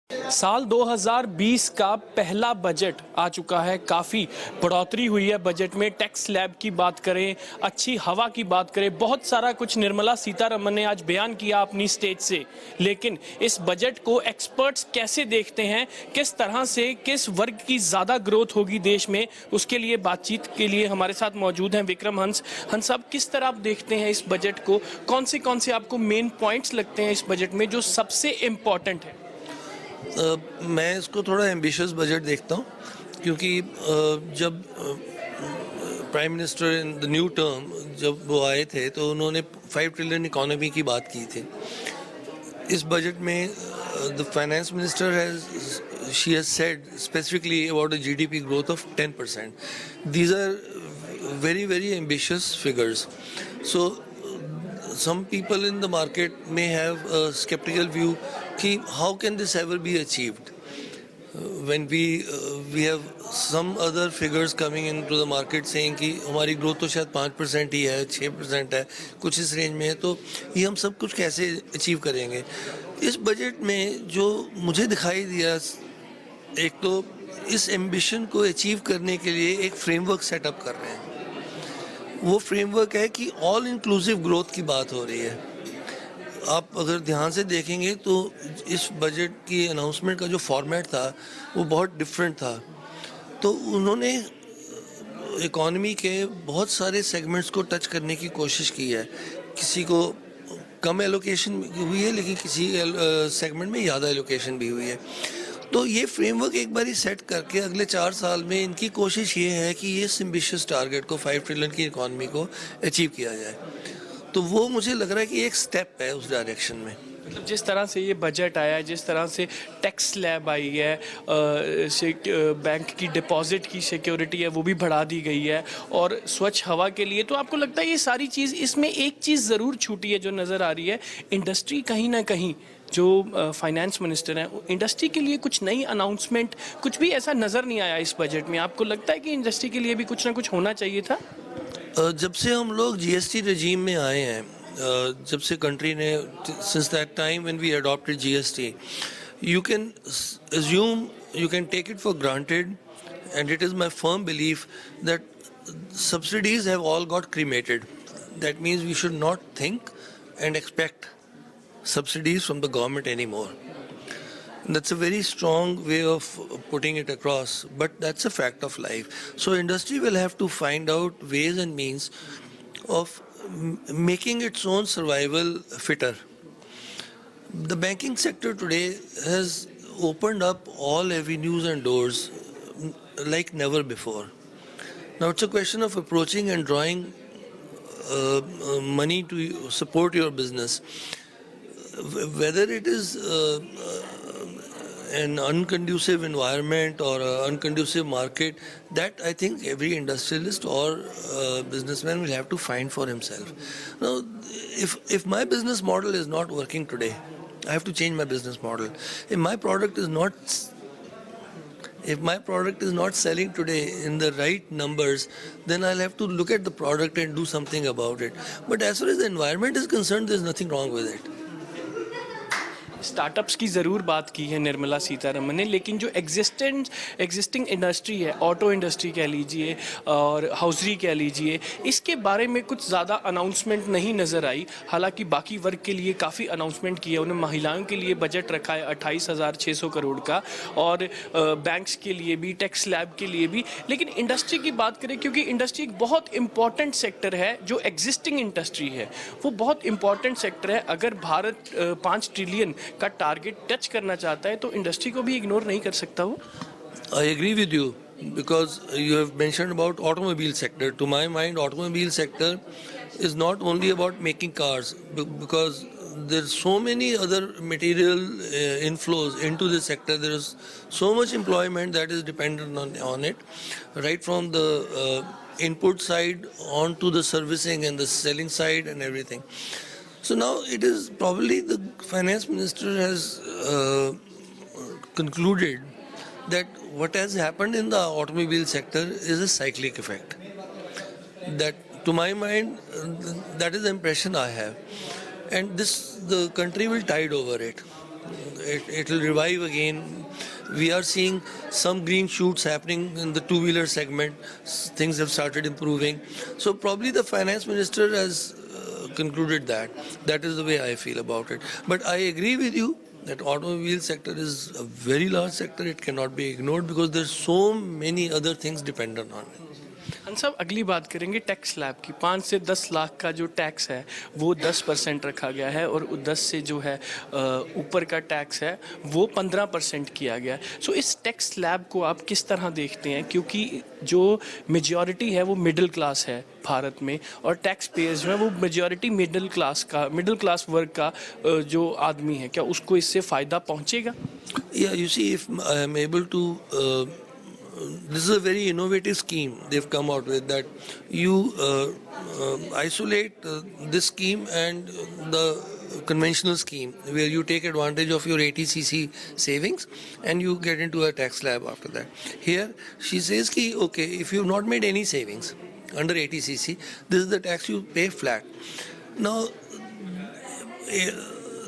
साल 2020 का पहला बजट आ चुका है। काफ़ी बढ़ोतरी हुई है बजट में। टैक्स स्लैब की बात करें, अच्छी हवा की बात करें, बहुत सारा कुछ निर्मला सीतारमण ने आज बयान किया अपनी स्टेज से। लेकिन इस बजट को एक्सपर्ट्स कैसे देखते हैं, किस तरह से किस वर्ग की ज़्यादा ग्रोथ होगी देश में, उसके लिए बातचीत के लिए हमारे साथ मौजूद हैं विक्रम हंस। हंस साहब, किस तरह आप देखते हैं इस बजट को? कौन से आपको मेन पॉइंट्स लगते हैं इस बजट में जो सबसे इम्पॉर्टेंट है? मैं इसको थोड़ा एम्बिशियस बजट देखता हूँ, क्योंकि जब prime minister in the new term जब वो आए थे तो उन्होंने 5 ट्रिलियन इकोनॉमी की बात की थी। इस बजट में the finance minister she has said specifically about the GDP growth of 10%। These are very very ambitious figures. So some people in the market may have a skeptical view कि how can this ever be achieved when we have some other figures coming into the market saying कि हमारी growth तो शायद 5% ही है, 6% है, कुछ इस range में है, तो ये हम सब कुछ कैसे अचीव करेंगे? इस बजट में जो मुझे दिखाई दिया, एक तो इस एम्बिशन को अचीव करने के लिए एक फ्रेमवर्क सेटअप कर रहे हैं। वो फ्रेमवर्क है कि ऑल इंक्लूसिव ग्रोथ की बात हो रही है। आप अगर ध्यान से देखेंगे तो इस बजट की अनाउंसमेंट का जो फॉर्मेट था वो बहुत डिफरेंट था। तो उन्होंने इकॉनमी के बहुत सारे सेगमेंट्स को टच करने की कोशिश की है। किसी को कम एलोकेशन हुई है, लेकिन किसी सेगमेंट में ज़्यादा एलोकेशन भी हुई है। तो ये फ्रेमवर्क एक बारी सेट करके अगले 4 साल में इनकी कोशिश ये है कि ये एम्बिशियस टारगेट को 5 ट्रिलियन की इकॉनमी को अचीव किया जाए। तो वो मुझे लग रहा है कि एक स्टेप है उस डायरेक्शन में। मतलब जिस तरह से ये बजट आया है, जिस तरह से टैक्स स्लैब आई है, बैंक की डिपॉजिट की सिक्योरिटी है वो भी बढ़ा दी गई है, और स्वच्छ हवा के लिए, तो आपको लगता है ये सारी चीज़, इसमें एक चीज़ ज़रूर छूटी है जो नज़र आ रही है, इंडस्ट्री कहीं ना कहीं जो फाइनेंस मिनिस्टर हैं, इंडस्ट्री के लिए कुछ नई अनाउंसमेंट, कुछ भी ऐसा नज़र नहीं आया इस बजट में। आपको लगता है कि इंडस्ट्री के लिए भी कुछ ना कुछ होना चाहिए था? जब से हम लोग जीएसटी रजीम में आए हैं, जब से कंट्री ने, since that time when we adopted GST, you can assume, you can take it for granted, and it is my firm belief that subsidies have all got cremated. That means we should not think and expect subsidies from the government anymore. That's a very strong way of putting it across, but that's a fact of life. So industry will have to find out ways and means of making its own survival fitter. The banking sector today has opened up all avenues and doors like never before. Now it's a question of approaching and drawing money to support your business. Whether it is an unconducive environment or an unconducive market, that I think every industrialist or businessman will have to find for himself. Now, if my business model is not working today, I have to change my business model. If my product is not selling today in the right numbers, then I'll have to look at the product and do something about it. But as far as the environment is concerned, there's nothing wrong with it. Startups की ज़रूर बात की है निर्मला सीतारमण ने, लेकिन जो existing industry है, auto industry कह लीजिए और हाउसरी कह लीजिए, इसके बारे में कुछ ज़्यादा अनाउंसमेंट नहीं नज़र आई। हालांकि बाकी वर्ग के लिए काफ़ी अनाउंसमेंट की है उन्हें। महिलाओं के लिए बजट रखा है 28,600 करोड़ का, और बैंक्स के लिए भी, टैक्स स्लैब के लिए भी। लेकिन इंडस्ट्री की बात करें, क्योंकि इंडस्ट्री एक बहुत इंपॉर्टेंट सेक्टर है, जो एग्जिस्टिंग इंडस्ट्री है वो बहुत इंपॉर्टेंट सेक्टर है। अगर भारत 5 ट्रिलियन का टारगेट टच करना चाहता है तो इंडस्ट्री को भी इग्नोर नहीं कर सकता वो। I agree with you, because you have mentioned about automobile sector. To my mind, automobile sector is not only about making cars, because there's so many other material inflows into this sector. There is so much employment that is dependent on it, right from the input side on to the servicing and the selling side and everything. So now it is probably the finance minister has concluded that what has happened in the automobile sector is a cyclic effect. That, to my mind, that is the impression I have, and the country will tide over it. It will revive again. We are seeing some green shoots happening in the two-wheeler segment. Things have started improving. So probably the finance minister has concluded that. That is the way I feel about it. But I agree with you that automobile sector is a very large sector. It cannot be ignored because there's so many other things dependent on it. हम सब अगली बात करेंगे tax slab की। 5 से 10 लाख का जो tax है वो 10% रखा गया है और 10 से जो है ऊपर का टैक्स है वो 15% किया गया है। सो इस टैक्स स्लैब को आप किस तरह देखते हैं, क्योंकि जो मेजॉरिटी है वो मिडिल क्लास है भारत में और टैक्स पेयर्स जो है वो मेजॉरिटी मिडिल क्लास वर्ग का जो आदमी है, क्या उसको इससे फ़ायदा पहुंचेगा? Yeah, you see, if I am able to this is a very innovative scheme they've come out with, that you isolate this scheme and the conventional scheme where you take advantage of your 80cc savings and you get into a tax slab after that. Here she says ki okay, if you've not made any savings under 80cc, this is the tax you pay flat. Now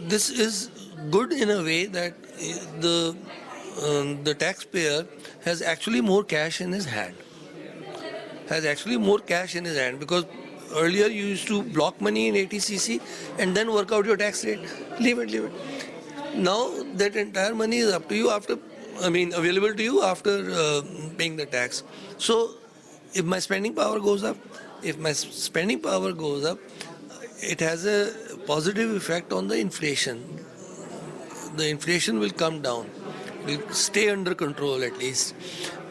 this is good in a way that the taxpayer has actually more cash in his hand. Because earlier you used to block money in 80cc and then work out your tax rate. Leave it. Now that entire money is up to you available to you after paying the tax. So if my spending power goes up, it has a positive effect on the inflation. The inflation will come down, will stay under control at least.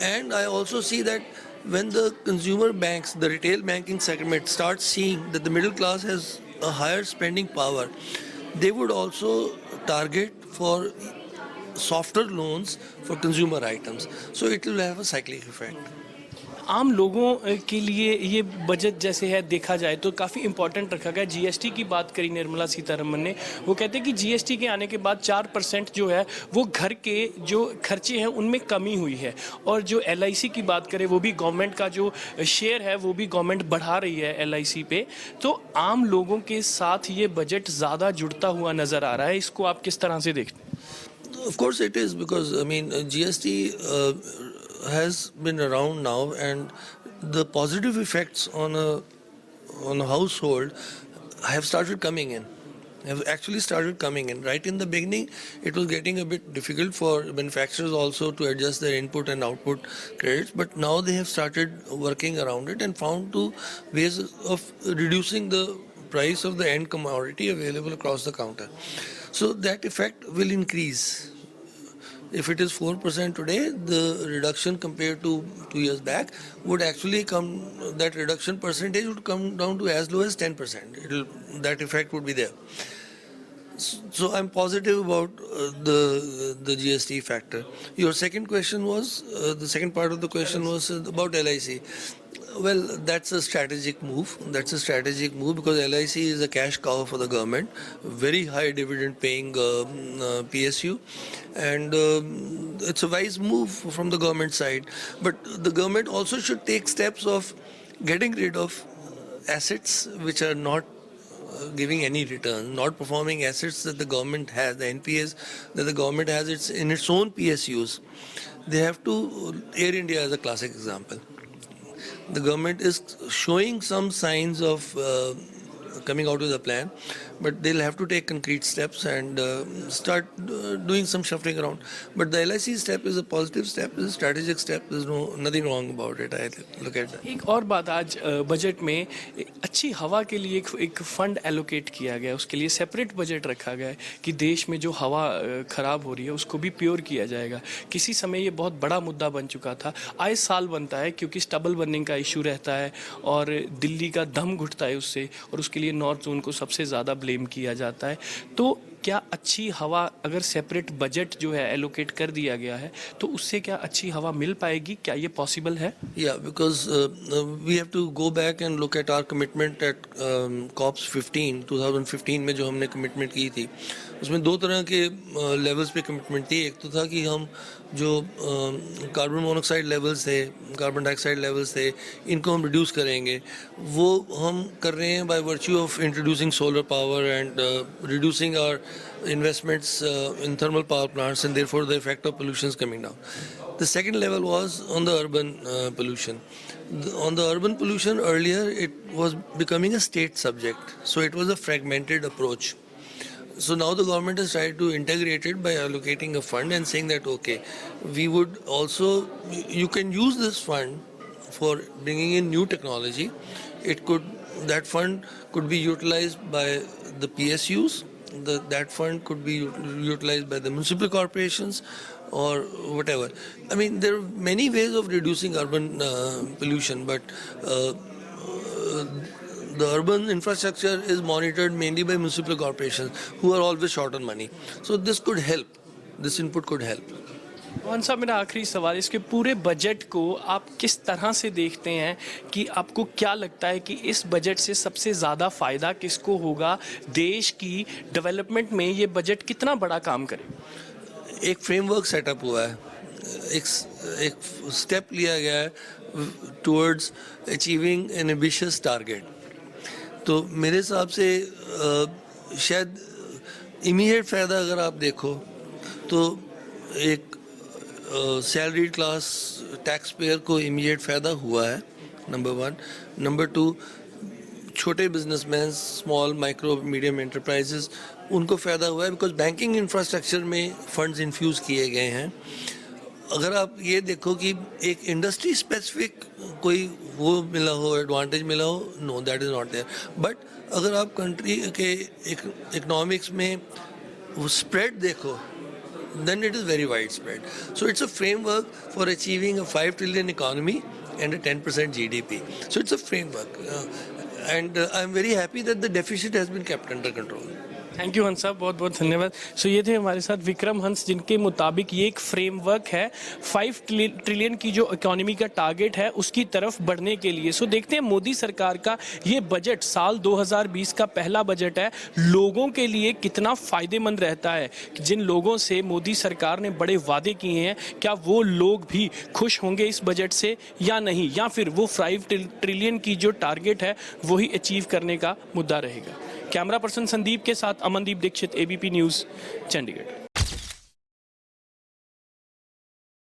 And I also see that when the consumer banks, the retail banking segment starts seeing that the middle class has a higher spending power, they would also target for softer loans for consumer items. So it will have a cyclic effect. आम लोगों के लिए ये budget जैसे है देखा जाए तो काफ़ी इम्पोर्टेंट रखा गया। जीएसटी की बात करी निर्मला सीतारमन ने, वो कहते हैं कि जीएसटी के आने के बाद 4% जो है वो घर के जो खर्चे हैं उनमें कमी हुई है। और जो एलआईसी की बात करें वो भी गवर्नमेंट का जो शेयर है वो भी गवर्नमेंट बढ़ा रही है एलआईसी पे। तो आम लोगों के साथ ये बजट ज़्यादा जुड़ता हुआ नज़र आ रहा है, इसको आप किस तरह से देखते हैं? Of course it is, because GST has been around now, and the positive effects on a household have started coming in. Right in the beginning, it was getting a bit difficult for manufacturers also to adjust their input and output credits, but now they have started working around it and found ways of reducing the price of the end commodity available across the counter. So that effect will increase. If it is 4% today, the reduction compared to 2 years back would actually that reduction percentage would come down to as low as 10%. That effect would be there. So I'm positive about the GST factor. Your second question was, the second part of the question was about LIC. Well, that's a strategic move. Because LIC is a cash cow for the government, very high dividend paying PSU, and it's a wise move from the government side. But the government also should take steps of getting rid of assets which are not giving any return, not performing assets that the government has, the NPAs that the government has in its own PSUs. They have to, Air India is a classic example. The government is showing some signs of coming out with a plan, but they'll have to take concrete steps and start doing some shuffling around. But the LIC step is a positive step, is a strategic step. There's nothing wrong about it. I look at that. एक और बात, आज budget में अच्छी हवा के लिए एक फंड एलोकेट किया गया, उसके लिए सेपरेट बजट रखा गया है कि देश में जो हवा खराब हो रही है उसको भी प्योर किया जाएगा। किसी समय ये बहुत बड़ा मुद्दा बन चुका था, आए साल बनता है क्योंकि स्टबल बर्निंग का इशू रहता है और दिल्ली का दम घुटता है उससे, और उसके लिए नॉर्थ जोन को सबसे ज़्यादा ब्लेम किया जाता है। तो क्या अच्छी हवा, अगर सेपरेट बजट जो है एलोकेट कर दिया गया है तो उससे क्या अच्छी हवा मिल पाएगी? क्या ये पॉसिबल है? Yeah, because we have to go back and look at our commitment at COPS 2015 में जो हमने कमिटमेंट की थी, उसमें दो तरह के लेवल्स पे कमिटमेंट थी। एक तो था कि हम जो कार्बन मोनोऑक्साइड लेवल्स थे, कार्बन डाइऑक्साइड लेवल्स थे, इनको हम रिड्यूस करेंगे। वो हम कर रहे हैं by virtue of introducing solar power and reducing our investments in thermal power plants, and therefore the effect of pollution is coming down. The second level was on the urban pollution. On the urban pollution, earlier it was becoming a state subject, so it was a fragmented approach. So now the government has tried to integrate it by allocating a fund and saying that, okay, we would also, you can use this fund for bringing in new technology. That fund could be utilized by the PSUs, that fund could be utilized by the municipal corporations or whatever. I mean, there are many ways of reducing urban pollution, but the urban infrastructure is monitored mainly by municipal corporations who are always short on money. So this could help. This input could help. Mohan साहब, मेरा आखिरी सवाल, इसके पूरे budget को आप किस तरह से देखते हैं कि आपको क्या लगता है कि इस बजट से सबसे ज़्यादा फ़ायदा किसको होगा? देश की डेवलपमेंट में ये बजट कितना बड़ा काम करे? एक फ्रेमवर्क सेटअप हुआ है, एक स्टेप लिया गया है towards achieving N ambitious target. तो मेरे हिसाब से शायद इमीडिएट फ़ायदा अगर आप देखो तो एक सैलरीड क्लास टैक्स पेयर को इमीडिएट फ़ायदा हुआ है, नंबर वन. नंबर टू, छोटे businessman, small micro medium enterprises, उनको फ़ायदा हुआ है बिकॉज बैंकिंग इंफ्रास्ट्रक्चर में फंड्स इन्फ्यूज़ किए गए हैं. अगर आप ये देखो कि एक इंडस्ट्री स्पेसिफिक कोई वो मिला हो, एडवांटेज मिला हो, no, that is not there. But अगर आप कंट्री के इकोनॉमिक्स में वो स्प्रेड देखो, then it is very widespread. So it's a framework for achieving a 5 trillion economy and a 10% GDP. So it's a framework. And I'm very happy that the deficit has been kept under control. Thank you हंस साहब, बहुत बहुत धन्यवाद. सो ये थे हमारे साथ विक्रम हंस, जिनके मुताबिक ये एक फ्रेमवर्क है 5 ट्रिलियन की जो इकोनॉमी का टारगेट है उसकी तरफ बढ़ने के लिए. सो देखते हैं मोदी सरकार का ये बजट, साल 2020 का पहला बजट है, लोगों के लिए कितना फ़ायदेमंद रहता है. जिन लोगों से मोदी सरकार ने बड़े वादे किए हैं, क्या वो लोग भी खुश होंगे इस बजट से या नहीं, या फिर वो 5 ट्रिलियन की जो टारगेट है वही अचीव करने का मुद्दा रहेगा. कैमरा पर्सन संदीप के साथ अमनदीप दीक्षित, ABP न्यूज़, चंडीगढ़.